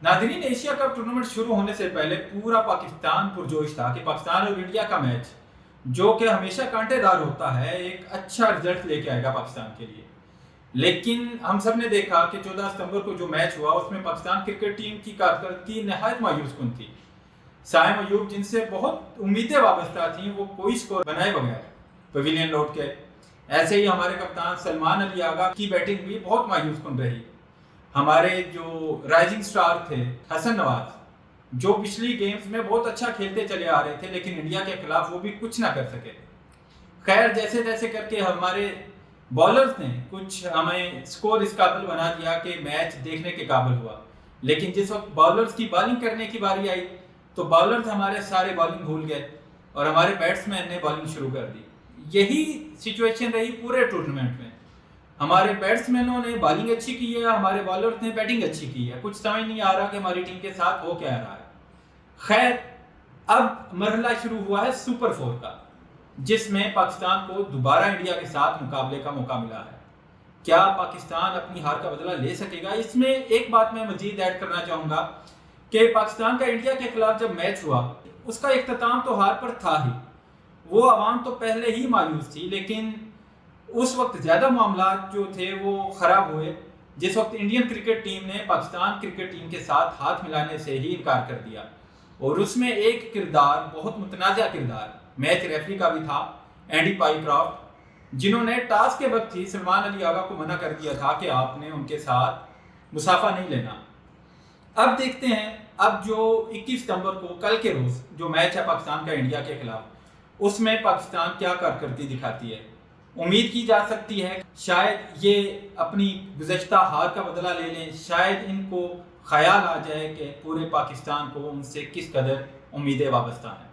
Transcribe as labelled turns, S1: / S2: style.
S1: नाज़रीन, Asia cup tournament शुरू होने से पहले पूरा पाकिस्तान पुरजोश था कि पाकिस्तान और इंडिया का मैच, जो कि हमेशा कांटेदार होता है, एक अच्छा रिजल्ट लेके आएगा पाकिस्तान के लिए। लेकिन हम सब ने देखा कि 14 सितंबर को जो मैच हुआ उसमें पाकिस्तान क्रिकेट टीम की कारकर्दगी नहायत मायूसकुन थी। साइम अयूब, जिनसे बहुत उम्मीदें वाबस्ता थीं, वो कोई स्कोर बनाए बगैर पवेलियन लौट गए। ऐसे ही हमारे कप्तान सलमान अली आगा की बैटिंग भी बहुत मायूसकुन रही। हमारे जो राइजिंग स्टार थे हसन नवाज, जो पिछली गेम्स में बहुत अच्छा खेलते चले आ रहे थे, लेकिन इंडिया के खिलाफ वो भी कुछ ना कर सके। खैर, जैसे जैसे करके हमारे बॉलर्स ने कुछ हमें स्कोर इस काबिल बना दिया कि मैच देखने के काबिल हुआ। लेकिन जिस वक्त बॉलर्स की बॉलिंग करने की बारी आई तो बॉलर्स हमारे सारे बॉलिंग भूल गए और हमारे बैट्समैन ने बॉलिंग शुरू कर दी। यही सिचुएशन रही पूरे टूर्नामेंट में। हमारे बैट्समैनों ने बॉलिंग अच्छी की है, हमारे बॉलर्स ने बैटिंग अच्छी की है। कुछ समझ नहीं आ रहा कि हमारी टीम के साथ हो क्या रहा है। खैर, अब मरहला शुरू हुआ है सुपर 4 का, जिसमें पाकिस्तान को दोबारा इंडिया के साथ मुकाबले का मौका मिला है। क्या पाकिस्तान अपनी हार का बदला ले सकेगा? इसमें एक बात मैं मजीद ऐड करना चाहूँगा कि पाकिस्तान का इंडिया के खिलाफ जब मैच हुआ, उसका इख्तिताम तो हार पर था ही। वो आवाम तो पहले ही मायूस थी, लेकिन उस वक्त ज़्यादा मामला जो थे वो ख़राब हुए जिस वक्त इंडियन क्रिकेट टीम ने पाकिस्तान क्रिकेट टीम के साथ हाथ मिलाने से ही इनकार कर दिया। और उसमें एक किरदार, बहुत मुतनाज़ा किरदार मैच रेफरी का भी था, एंडी पाइक्रॉफ्ट, जिन्होंने टॉस के वक्त ही सलमान अली आगा को मना कर दिया था कि आपने उनके साथ मुसाफा नहीं लेना। अब देखते हैं, अब जो 21 सितंबर को कल के रोज़ जो मैच है पाकिस्तान का इंडिया के खिलाफ, उसमें पाकिस्तान क्या कारकर्दगी दिखाती है। उम्मीद की जा सकती है शायद ये अपनी गुज़श्ता हार का बदला ले लें। शायद इनको ख्याल आ जाए कि पूरे पाकिस्तान को उनसे किस कदर उम्मीदें वाबस्ता हैं।